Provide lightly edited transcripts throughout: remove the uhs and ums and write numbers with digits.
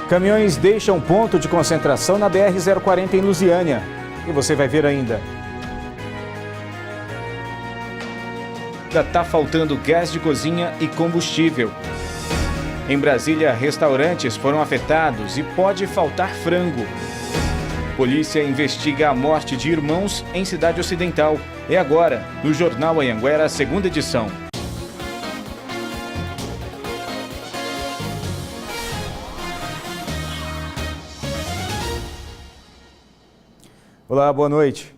Caminhões deixam ponto de concentração na BR-040 em Lusiânia. E você vai ver ainda. Ainda está faltando gás de cozinha e combustível. Em Brasília, restaurantes foram afetados e pode faltar frango. Polícia investiga a morte de irmãos em Cidade Ocidental. É agora, no Jornal Anhanguera, segunda edição. Olá, boa noite.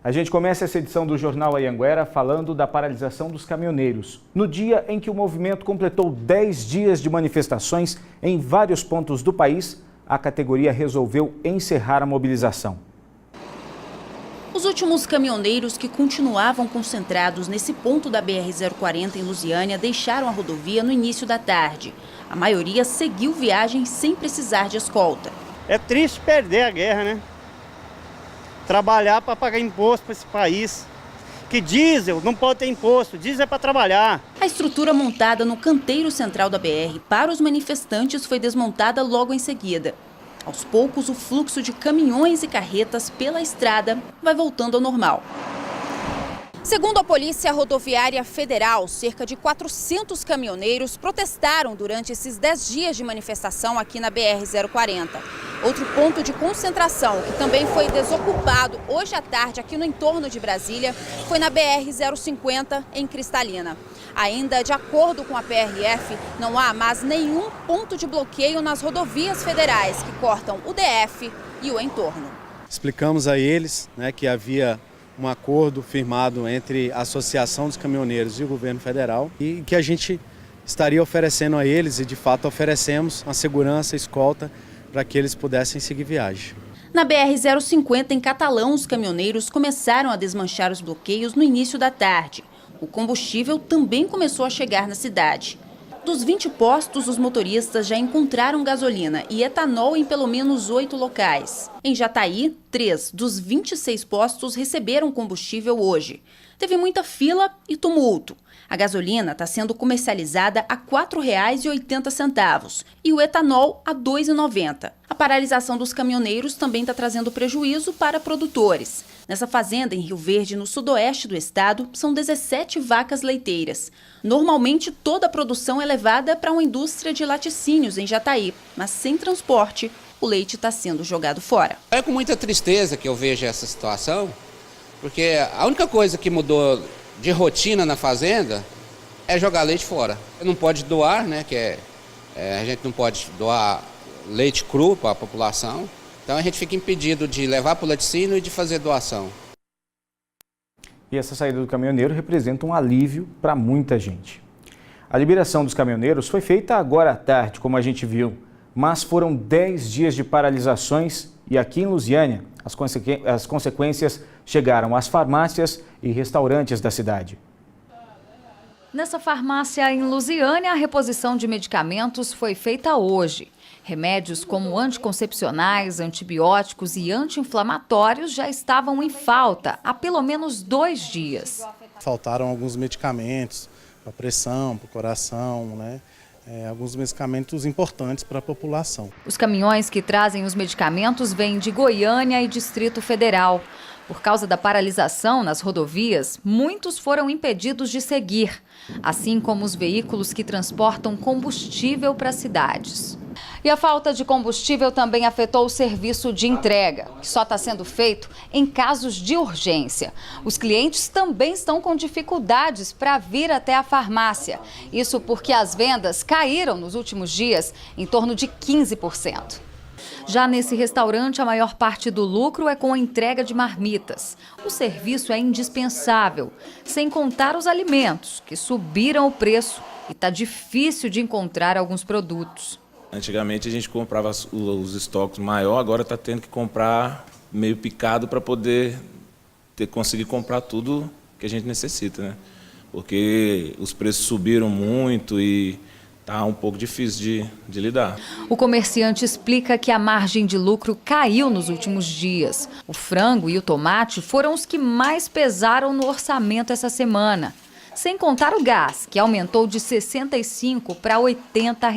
A gente começa essa edição do Jornal Anhanguera falando da paralisação dos caminhoneiros. No dia em que o movimento completou 10 dias de manifestações em vários pontos do país, a categoria resolveu encerrar a mobilização. Os últimos caminhoneiros que continuavam concentrados nesse ponto da BR-040 em Lusiânia deixaram a rodovia no início da tarde. A maioria seguiu viagem sem precisar de escolta. É triste perder a guerra, né? Trabalhar para pagar imposto para esse país. Que diesel não pode ter imposto, diesel é para trabalhar. A estrutura montada no canteiro central da BR para os manifestantes foi desmontada logo em seguida. Aos poucos, o fluxo de caminhões e carretas pela estrada vai voltando ao normal. Segundo a Polícia Rodoviária Federal, cerca de 400 caminhoneiros protestaram durante esses 10 dias de manifestação aqui na BR-040. Outro ponto de concentração, que também foi desocupado hoje à tarde aqui no entorno de Brasília, foi na BR-050 em Cristalina. Ainda de acordo com a PRF, não há mais nenhum ponto de bloqueio nas rodovias federais que cortam o DF e o entorno. Explicamos a eles, que havia um acordo firmado entre a Associação dos Caminhoneiros e o governo federal e que a gente estaria oferecendo a eles, e de fato oferecemos, uma segurança, escolta, para que eles pudessem seguir viagem. Na BR-050 em Catalão, os caminhoneiros começaram a desmanchar os bloqueios no início da tarde. O combustível também começou a chegar na cidade. Dos 20 postos, os motoristas já encontraram gasolina e etanol em pelo menos 8 locais. Em Jataí, 3 dos 26 postos receberam combustível hoje. Teve muita fila e tumulto. A gasolina está sendo comercializada a R$ 4,80 e o etanol a R$ 2,90. A paralisação dos caminhoneiros também está trazendo prejuízo para produtores. Nessa fazenda em Rio Verde, no sudoeste do estado, são 17 vacas leiteiras. Normalmente, toda a produção é levada para uma indústria de laticínios em Jataí, mas sem transporte, o leite está sendo jogado fora. É com muita tristeza que eu vejo essa situação, porque a única coisa que mudou de rotina na fazenda é jogar leite fora. Não pode doar, a gente não pode doar leite cru para a população. Então a gente fica impedido de levar para o laticínio e de fazer doação. E essa saída do caminhoneiro representa um alívio para muita gente. A liberação dos caminhoneiros foi feita agora à tarde, como a gente viu, mas foram 10 dias de paralisações e aqui em Lusiânia as consequências chegaram às farmácias e restaurantes da cidade. Nessa farmácia em Lusiânia, a reposição de medicamentos foi feita hoje. Remédios como anticoncepcionais, antibióticos e anti-inflamatórios já estavam em falta há pelo menos 2 dias. Faltaram alguns medicamentos para pressão, para o coração, alguns medicamentos importantes para a população. Os caminhões que trazem os medicamentos vêm de Goiânia e Distrito Federal. Por causa da paralisação nas rodovias, muitos foram impedidos de seguir, assim como os veículos que transportam combustível para as cidades. E a falta de combustível também afetou o serviço de entrega, que só está sendo feito em casos de urgência. Os clientes também estão com dificuldades para vir até a farmácia. Isso porque as vendas caíram nos últimos dias em torno de 15%. Já nesse restaurante, a maior parte do lucro é com a entrega de marmitas. O serviço é indispensável, sem contar os alimentos, que subiram o preço e está difícil de encontrar alguns produtos. Antigamente a gente comprava os estoques maior, agora está tendo que comprar meio picado para poder conseguir comprar tudo que a gente necessita, Porque os preços subiram muito e está um pouco difícil de lidar. O comerciante explica que a margem de lucro caiu nos últimos dias. O frango e o tomate foram os que mais pesaram no orçamento essa semana. Sem contar o gás, que aumentou de R$ 65 para R$ 80.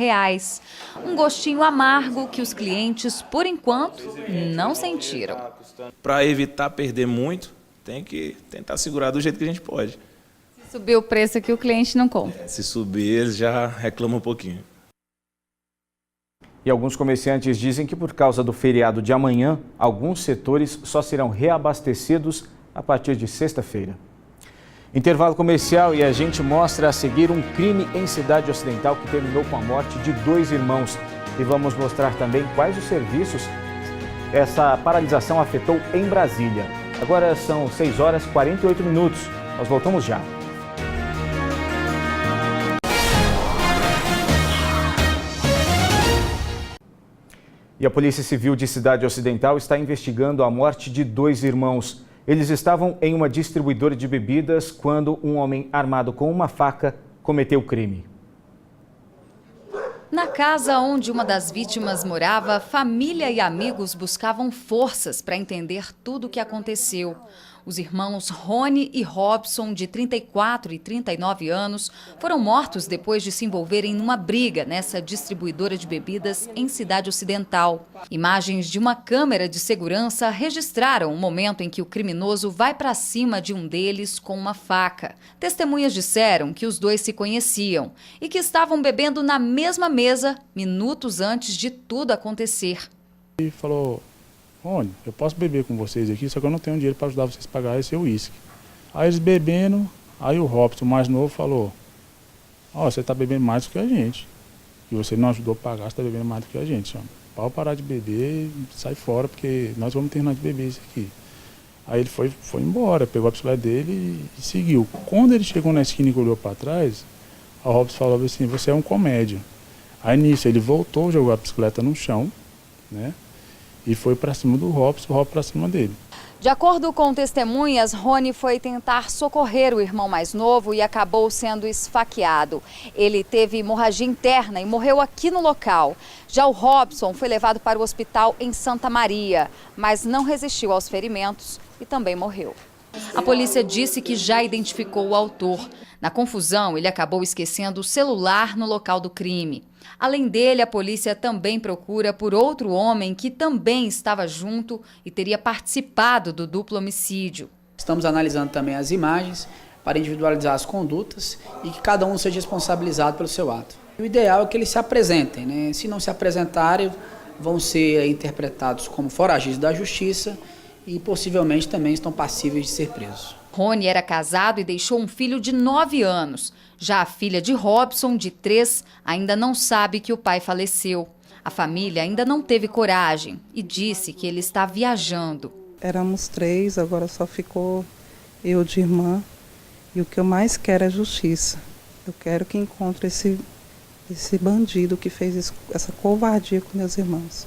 Um gostinho amargo que os clientes, por enquanto, não sentiram. Para evitar perder muito, tem que tentar segurar do jeito que a gente pode. Se subir o preço aqui, o cliente não compra. Se subir, eles já reclamam um pouquinho. E alguns comerciantes dizem que por causa do feriado de amanhã, alguns setores só serão reabastecidos a partir de sexta-feira. Intervalo comercial e a gente mostra a seguir um crime em Cidade Ocidental que terminou com a morte de 2 irmãos. E vamos mostrar também quais os serviços essa paralisação afetou em Brasília. Agora são 6h48. Nós voltamos já. E a Polícia Civil de Cidade Ocidental está investigando a morte de 2 irmãos. Eles estavam em uma distribuidora de bebidas quando um homem armado com uma faca cometeu o crime. Na casa onde uma das vítimas morava, família e amigos buscavam forças para entender tudo o que aconteceu. Os irmãos Rony e Robson, de 34 e 39 anos, foram mortos depois de se envolverem numa briga nessa distribuidora de bebidas em Cidade Ocidental. Imagens de uma câmera de segurança registraram o momento em que o criminoso vai para cima de um deles com uma faca. Testemunhas disseram que os dois se conheciam e que estavam bebendo na mesma mesa minutos antes de tudo acontecer. Ele falou: Rony, eu posso beber com vocês aqui, só que eu não tenho dinheiro para ajudar vocês a pagar esse uísque. Aí eles bebendo, aí o Robson, mais novo, falou: ó, você está bebendo mais do que a gente. E você não ajudou a pagar, você está bebendo mais do que a gente. Pode parar de beber e sai fora, porque nós vamos terminar de beber isso aqui. Aí ele foi embora, pegou a bicicleta dele e seguiu. Quando ele chegou na esquina e olhou para trás, o Robson falou assim: você é um comédia. Aí nisso ele voltou, jogou a bicicleta no chão, né? E foi para cima do Robson, o Robson para cima dele. De acordo com testemunhas, Rony foi tentar socorrer o irmão mais novo e acabou sendo esfaqueado. Ele teve hemorragia interna e morreu aqui no local. Já o Robson foi levado para o hospital em Santa Maria, mas não resistiu aos ferimentos e também morreu. A polícia disse que já identificou o autor. Na confusão, ele acabou esquecendo o celular no local do crime. Além dele, a polícia também procura por outro homem que também estava junto e teria participado do duplo homicídio. Estamos analisando também as imagens para individualizar as condutas e que cada um seja responsabilizado pelo seu ato. O ideal é que eles se apresentem, né? Se não se apresentarem, vão ser interpretados como foragidos da justiça e possivelmente também estão passíveis de ser presos. Rony era casado e deixou um filho de 9 anos. Já a filha de Robson, de 3, ainda não sabe que o pai faleceu. A família ainda não teve coragem e disse que ele está viajando. Éramos 3, agora só ficou eu de irmã. E o que eu mais quero é justiça. Eu quero que encontre esse bandido que fez essa covardia com meus irmãos.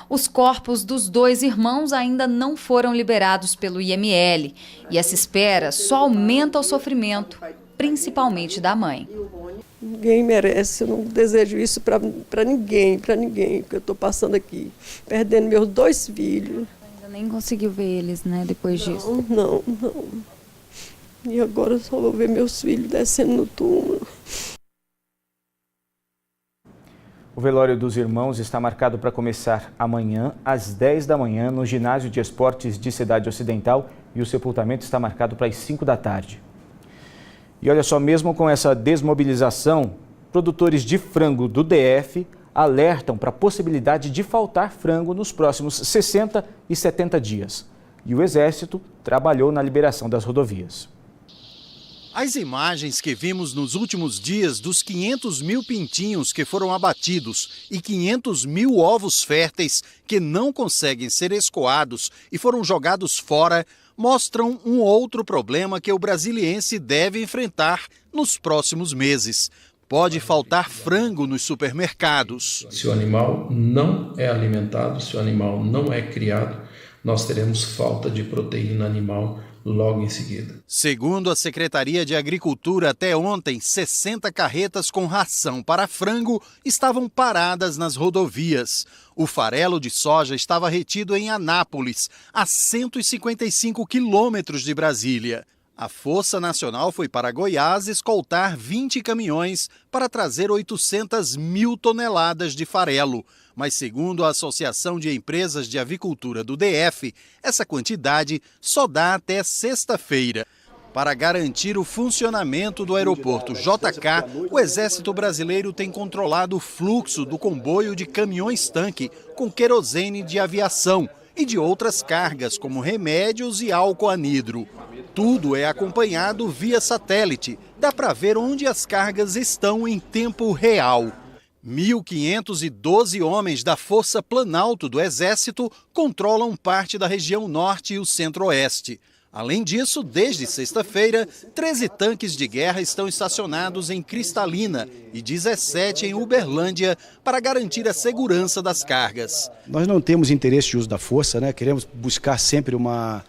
Os corpos dos 2 irmãos ainda não foram liberados pelo IML. E essa espera só aumenta o sofrimento, principalmente da mãe. Ninguém merece, eu não desejo isso para ninguém, que eu estou passando aqui, perdendo meus 2 filhos. Ainda nem conseguiu ver eles, né, depois disso? Não. E agora eu só vou ver meus filhos descendo no túmulo. O velório dos irmãos está marcado para começar amanhã, às 10 da manhã, no Ginásio de Esportes de Cidade Ocidental, e o sepultamento está marcado para as 5 da tarde. E olha só, mesmo com essa desmobilização, produtores de frango do DF alertam para a possibilidade de faltar frango nos próximos 60 e 70 dias. E o Exército trabalhou na liberação das rodovias. As imagens que vimos nos últimos dias dos 500 mil pintinhos que foram abatidos e 500 mil ovos férteis que não conseguem ser escoados e foram jogados fora mostram um outro problema que o brasiliense deve enfrentar nos próximos meses. Pode faltar frango nos supermercados. Se o animal não é alimentado, se o animal não é criado, nós teremos falta de proteína animal logo em seguida. Segundo a Secretaria de Agricultura, até ontem, 60 carretas com ração para frango estavam paradas nas rodovias. O farelo de soja estava retido em Anápolis, a 155 quilômetros de Brasília. A Força Nacional foi para Goiás escoltar 20 caminhões para trazer 800 mil toneladas de farelo. Mas, segundo a Associação de Empresas de Avicultura do DF, essa quantidade só dá até sexta-feira. Para garantir o funcionamento do aeroporto JK, o Exército Brasileiro tem controlado o fluxo do comboio de caminhões-tanque com querosene de aviação e de outras cargas, como remédios e álcool anidro. Tudo é acompanhado via satélite. Dá para ver onde as cargas estão em tempo real. 1.512 homens da Força Planalto do Exército controlam parte da região norte e o centro-oeste. Além disso, desde sexta-feira, 13 tanques de guerra estão estacionados em Cristalina e 17 em Uberlândia para garantir a segurança das cargas. Nós não temos interesse de uso da força, né? Queremos buscar sempre uma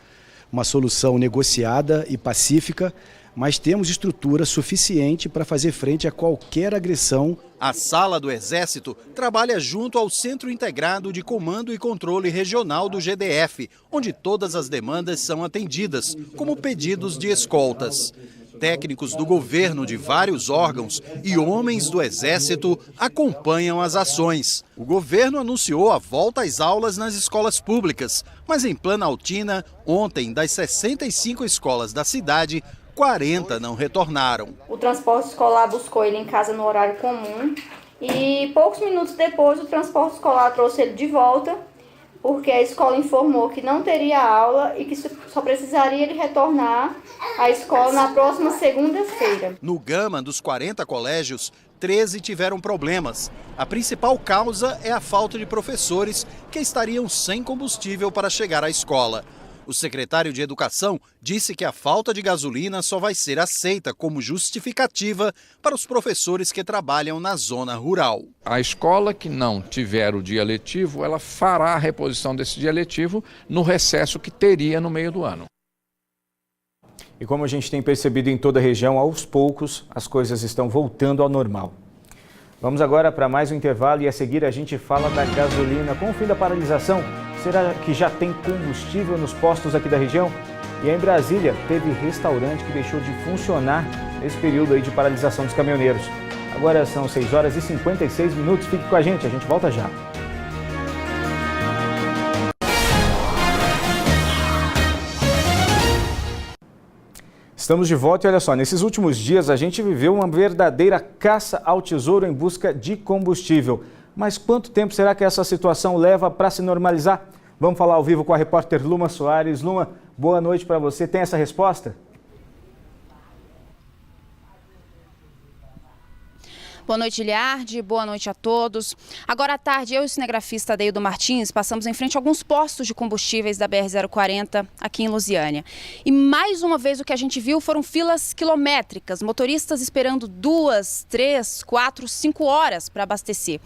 solução negociada e pacífica, mas temos estrutura suficiente para fazer frente a qualquer agressão. A Sala do Exército trabalha junto ao Centro Integrado de Comando e Controle Regional do GDF, onde todas as demandas são atendidas, como pedidos de escoltas. Técnicos do governo de vários órgãos e homens do Exército acompanham as ações. O governo anunciou a volta às aulas nas escolas públicas, mas em Planaltina, ontem, das 65 escolas da cidade, 40 não retornaram. O transporte escolar buscou ele em casa no horário comum e poucos minutos depois o transporte escolar trouxe ele de volta, porque a escola informou que não teria aula e que só precisaria ele retornar à escola na próxima segunda-feira. No Gama, dos 40 colégios, 13 tiveram problemas. A principal causa é a falta de professores que estariam sem combustível para chegar à escola. O secretário de Educação disse que a falta de gasolina só vai ser aceita como justificativa para os professores que trabalham na zona rural. A escola que não tiver o dia letivo, ela fará a reposição desse dia letivo no recesso que teria no meio do ano. E como a gente tem percebido em toda a região, aos poucos as coisas estão voltando ao normal. Vamos agora para mais um intervalo e a seguir a gente fala da gasolina. Com o fim da paralisação, será que já tem combustível nos postos aqui da região? E em Brasília, teve restaurante que deixou de funcionar nesse período aí de paralisação dos caminhoneiros. Agora são 6 horas e 56 minutos. Fique com a gente volta já. Estamos de volta e olha só, nesses últimos dias a gente viveu uma verdadeira caça ao tesouro em busca de combustível. Mas quanto tempo será que essa situação leva para se normalizar? Vamos falar ao vivo com a repórter Luma Soares. Luma, boa noite para você. Tem essa resposta? Boa noite, Liardi. Boa noite a todos. Agora à tarde, eu e o cinegrafista Adeildo Martins passamos em frente a alguns postos de combustíveis da BR-040 aqui em Lusiânia. E mais uma vez o que a gente viu foram filas quilométricas, motoristas esperando 2, 3, 4, 5 horas para abastecer.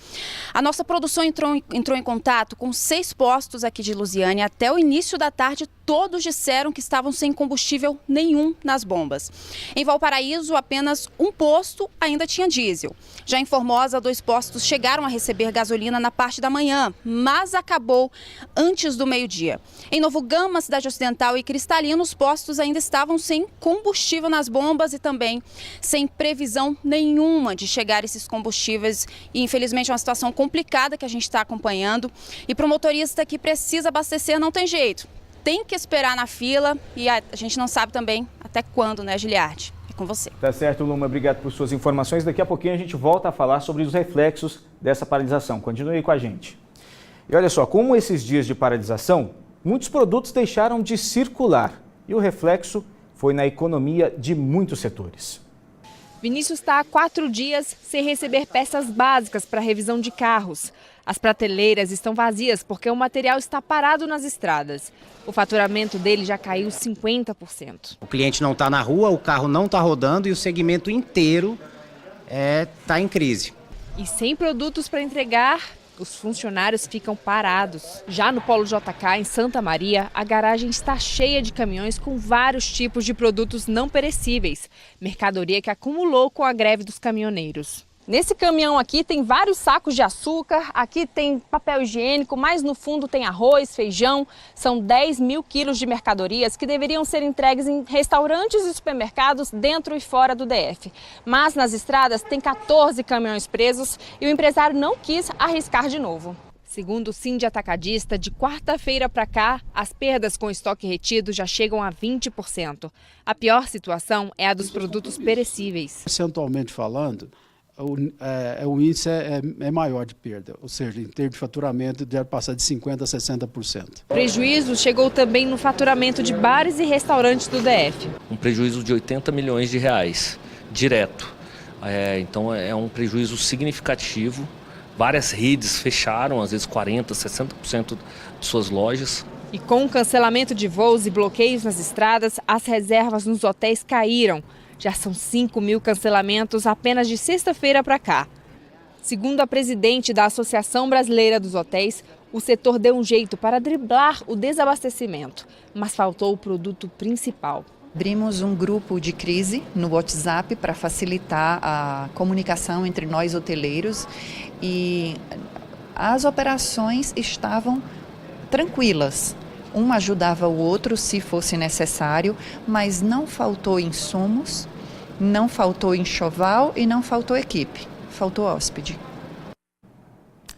A nossa produção entrou em contato com 6 postos aqui de Lusiânia. Até o início da tarde, todos disseram que estavam sem combustível nenhum nas bombas. Em Valparaíso, apenas um posto ainda tinha diesel. Já em Formosa, 2 postos chegaram a receber gasolina na parte da manhã, mas acabou antes do meio-dia. Em Novo Gama, Cidade Ocidental e Cristalina, os postos ainda estavam sem combustível nas bombas e também sem previsão nenhuma de chegar esses combustíveis. E infelizmente é uma situação complicada que a gente está acompanhando. E para o motorista que precisa abastecer não tem jeito. Tem que esperar na fila e a gente não sabe também até quando, né, Giliardi? É com você. Tá certo, Luma. Obrigado por suas informações. Daqui a pouquinho a gente volta a falar sobre os reflexos dessa paralisação. Continue com a gente. E olha só, como esses dias de paralisação, muitos produtos deixaram de circular e o reflexo foi na economia de muitos setores. Vinícius está há 4 dias sem receber peças básicas para revisão de carros. As prateleiras estão vazias porque o material está parado nas estradas. O faturamento dele já caiu 50%. O cliente não está na rua, o carro não está rodando e o segmento inteiro está em crise. E sem produtos para entregar, os funcionários ficam parados. Já no Polo JK, em Santa Maria, a garagem está cheia de caminhões com vários tipos de produtos não perecíveis. Mercadoria que acumulou com a greve dos caminhoneiros. Nesse caminhão aqui tem vários sacos de açúcar, aqui tem papel higiênico, mais no fundo tem arroz, feijão. São 10 mil quilos de mercadorias que deveriam ser entregues em restaurantes e supermercados dentro e fora do DF. Mas nas estradas tem 14 caminhões presos e o empresário não quis arriscar de novo. Segundo o Sind Atacadista, de quarta-feira para cá, as perdas com estoque retido já chegam a 20%. A pior situação é a dos produtos perecíveis. Percentualmente falando, o índice é maior de perda, ou seja, em termos de faturamento deve passar de 50% a 60%. O prejuízo chegou também no faturamento de bares e restaurantes do DF. Um prejuízo de 80 milhões de reais, direto. Então é um prejuízo significativo. Várias redes fecharam, às vezes 40%, 60% de suas lojas. E com o cancelamento de voos e bloqueios nas estradas, as reservas nos hotéis caíram. Já são 5 mil cancelamentos apenas de sexta-feira para cá. Segundo a presidente da Associação Brasileira dos Hotéis, o setor deu um jeito para driblar o desabastecimento, mas faltou o produto principal. Abrimos um grupo de crise no WhatsApp para facilitar a comunicação entre nós hoteleiros e as operações estavam tranquilas. Um ajudava o outro se fosse necessário, mas não faltou insumos, não faltou enxoval e não faltou equipe, faltou hóspede.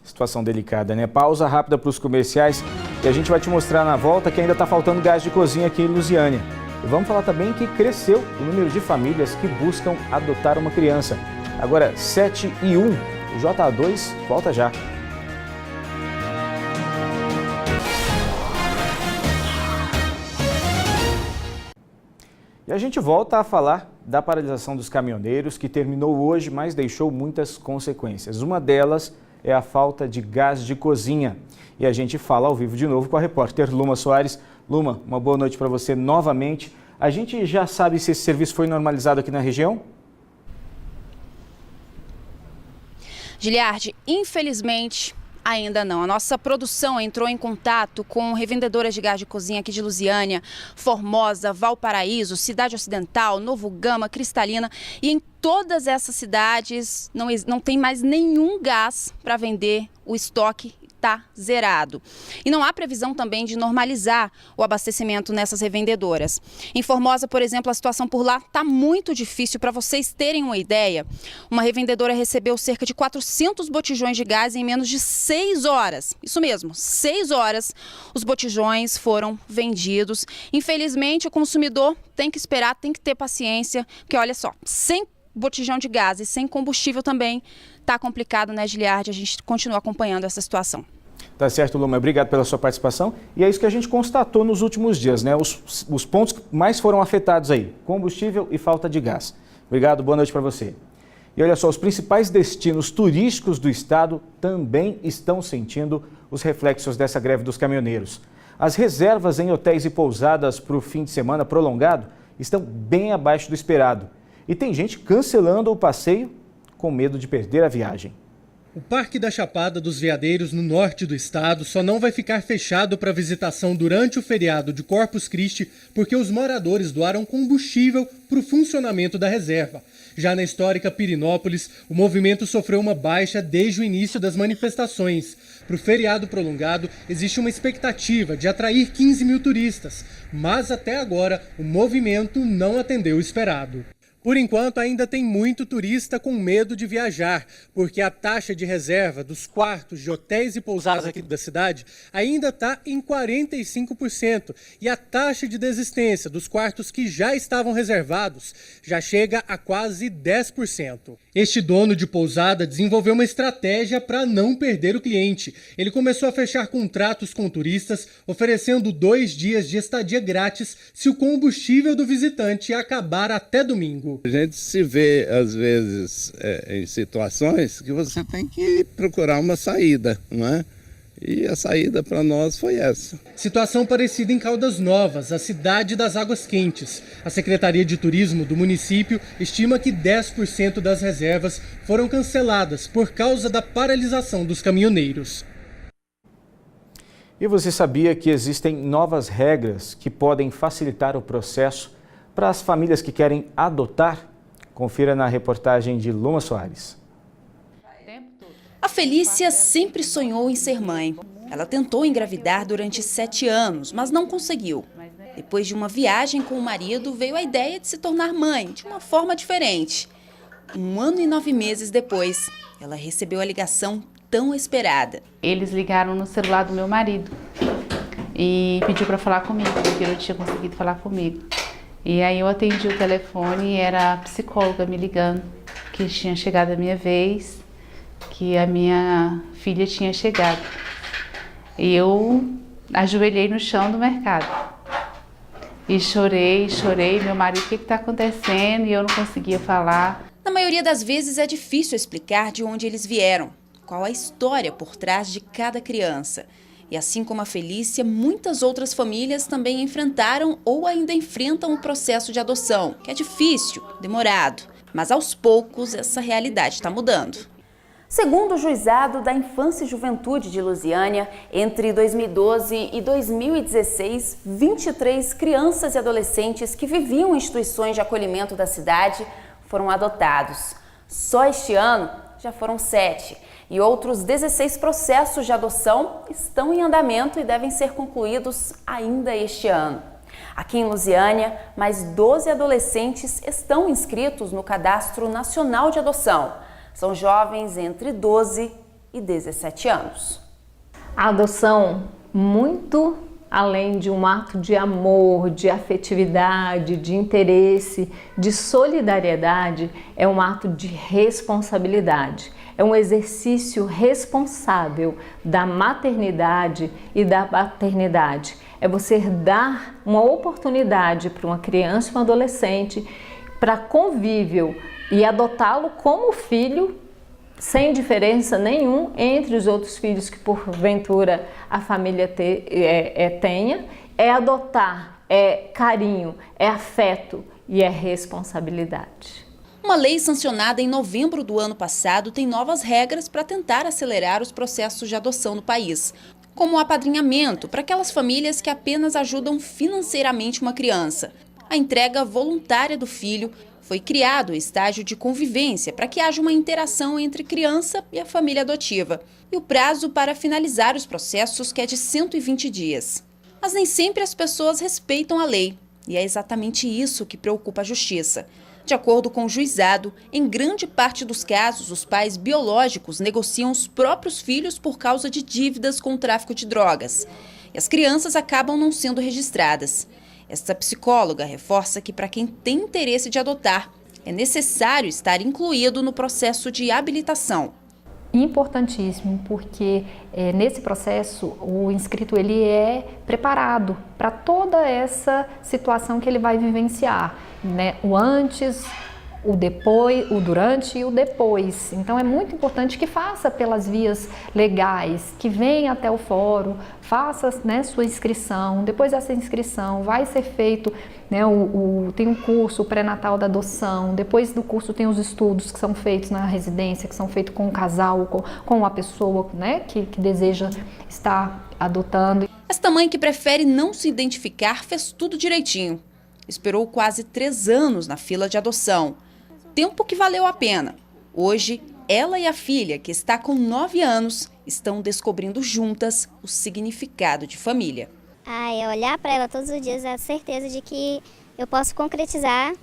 Situação delicada, né? Pausa rápida para os comerciais e a gente vai te mostrar na volta que ainda está faltando gás de cozinha aqui em Lusiânia. E vamos falar também que cresceu o número de famílias que buscam adotar uma criança. Agora 7h01, o JA2 volta já. E a gente volta a falar da paralisação dos caminhoneiros, que terminou hoje, mas deixou muitas consequências. Uma delas é a falta de gás de cozinha. E a gente fala ao vivo de novo com a repórter Luma Soares. Luma, uma boa noite para você novamente. A gente já sabe se esse serviço foi normalizado aqui na região? Giliardi, infelizmente, ainda não. A nossa produção entrou em contato com revendedoras de gás de cozinha aqui de Lusiânia, Formosa, Valparaíso, Cidade Ocidental, Novo Gama, Cristalina. E em todas essas cidades não tem mais nenhum gás para vender, o estoque está zerado. E não há previsão também de normalizar o abastecimento nessas revendedoras. Em Formosa, por exemplo, a situação por lá está muito difícil. Para vocês terem uma ideia, uma revendedora recebeu cerca de 400 botijões de gás em menos de 6 horas. Isso mesmo, 6 horas os botijões foram vendidos. Infelizmente, o consumidor tem que esperar, tem que ter paciência, porque olha só, sem botijão de gás e sem combustível também está complicado, né, Giliardi? A gente continua acompanhando essa situação. Tá certo, Luma. Obrigado pela sua participação. E é isso que a gente constatou nos últimos dias, né? Os pontos que mais foram afetados aí, combustível e falta de gás. Obrigado, boa noite para você. E olha só, os principais destinos turísticos do estado também estão sentindo os reflexos dessa greve dos caminhoneiros. As reservas em hotéis e pousadas para o fim de semana prolongado estão bem abaixo do esperado. E tem gente cancelando o passeio com medo de perder a viagem. O Parque da Chapada dos Veadeiros, no norte do estado, só não vai ficar fechado para visitação durante o feriado de Corpus Christi porque os moradores doaram combustível para o funcionamento da reserva. Já na histórica Pirinópolis, o movimento sofreu uma baixa desde o início das manifestações. Para o feriado prolongado, existe uma expectativa de atrair 15 mil turistas, mas até agora o movimento não atendeu o esperado. Por enquanto, ainda tem muito turista com medo de viajar, porque a taxa de reserva dos quartos de hotéis e pousadas aqui da cidade ainda está em 45%, e a taxa de desistência dos quartos que já estavam reservados já chega a quase 10%. Este dono de pousada desenvolveu uma estratégia para não perder o cliente. Ele começou a fechar contratos com turistas, oferecendo 2 dias de estadia grátis se o combustível do visitante acabar até domingo. A gente se vê, às vezes, em situações que você tem que procurar uma saída, não é? E a saída para nós foi essa. Situação parecida em Caldas Novas, a cidade das águas quentes. A Secretaria de Turismo do município estima que 10% das reservas foram canceladas por causa da paralisação dos caminhoneiros. E você sabia que existem novas regras que podem facilitar o processo para as famílias que querem adotar? Confira na reportagem de Luma Soares. A Felícia sempre sonhou em ser mãe. Ela tentou engravidar durante 7 anos, mas não conseguiu. Depois de uma viagem com o marido, veio a ideia de se tornar mãe, de uma forma diferente. 1 ano e 9 meses depois, ela recebeu a ligação tão esperada. Eles ligaram no celular do meu marido e pediu para falar comigo, porque ele não tinha conseguido falar comigo. E aí eu atendi o telefone e era a psicóloga me ligando, que tinha chegado a minha vez, que a minha filha tinha chegado. E eu ajoelhei no chão do mercado. E chorei, meu marido, o que está acontecendo? E eu não conseguia falar. Na maioria das vezes é difícil explicar de onde eles vieram, qual a história por trás de cada criança. E assim como a Felícia, muitas outras famílias também enfrentaram ou ainda enfrentam o processo de adoção, que é difícil, demorado. Mas aos poucos essa realidade está mudando. Segundo o Juizado da Infância e Juventude de Lusiânia, entre 2012 e 2016, 23 crianças e adolescentes que viviam em instituições de acolhimento da cidade foram adotados. Só este ano já foram 7 e outros 16 processos de adoção estão em andamento e devem ser concluídos ainda este ano. Aqui em Lusiânia, mais 12 adolescentes estão inscritos no Cadastro Nacional de Adoção. São jovens entre 12 e 17 anos. A adoção, muito além de um ato de amor, de afetividade, de interesse, de solidariedade, é um ato de responsabilidade. É um exercício responsável da maternidade e da paternidade. É você dar uma oportunidade para uma criança e um adolescente para convívio e adotá-lo como filho, sem diferença nenhuma entre os outros filhos que porventura a família tenha. É adotar, é carinho, é afeto e é responsabilidade. Uma lei sancionada em novembro do ano passado tem novas regras para tentar acelerar os processos de adoção no país, como o apadrinhamento para aquelas famílias que apenas ajudam financeiramente uma criança, a entrega voluntária do filho. Foi criado o estágio de convivência para que haja uma interação entre criança e a família adotiva. E o prazo para finalizar os processos que é de 120 dias. Mas nem sempre as pessoas respeitam a lei. E é exatamente isso que preocupa a Justiça. De acordo com o juizado, em grande parte dos casos, os pais biológicos negociam os próprios filhos por causa de dívidas com o tráfico de drogas. E as crianças acabam não sendo registradas. Esta psicóloga reforça que para quem tem interesse de adotar, é necessário estar incluído no processo de habilitação. Importantíssimo, porque nesse processo o inscrito ele é preparado para toda essa situação que ele vai vivenciar, né? O antes, o depois, o durante e o depois. Então é muito importante que faça pelas vias legais, que venha até o fórum, faça, né, sua inscrição. Depois dessa inscrição vai ser feito, né, tem um curso pré-natal da adoção. Depois do curso tem os estudos que são feitos na residência, que são feitos com o casal, com a pessoa, né, que deseja estar adotando. Esta mãe que prefere não se identificar fez tudo direitinho. Esperou quase 3 anos na fila de adoção. Tempo que valeu a pena. Hoje, ela e a filha, que está com 9 anos, estão descobrindo juntas o significado de família. É olhar para ela todos os dias, a certeza de que eu posso concretizar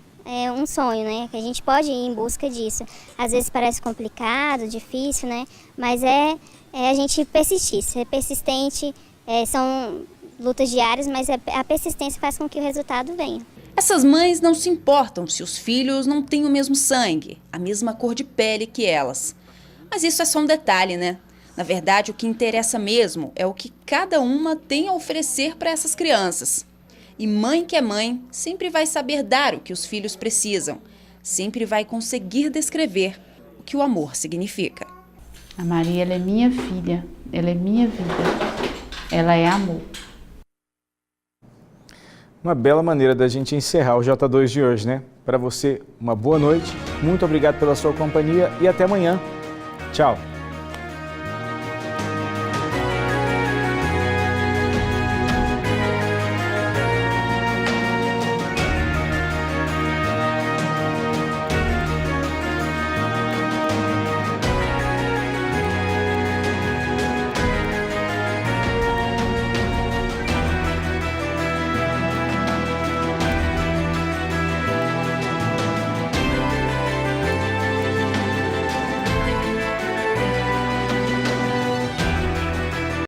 um sonho, né? Que a gente pode ir em busca disso. Às vezes parece complicado, difícil, né? Mas é a gente persistir, ser persistente. São lutas diárias, mas a persistência faz com que o resultado venha. Essas mães não se importam se os filhos não têm o mesmo sangue, a mesma cor de pele que elas. Mas isso é só um detalhe, né? Na verdade, o que interessa mesmo é o que cada uma tem a oferecer para essas crianças. E mãe que é mãe sempre vai saber dar o que os filhos precisam. Sempre vai conseguir descrever o que o amor significa. A Maria, ela é minha filha, ela é minha vida, ela é amor. Uma bela maneira da gente encerrar o J2 de hoje, né? Para você, uma boa noite, muito obrigado pela sua companhia e até amanhã. Tchau!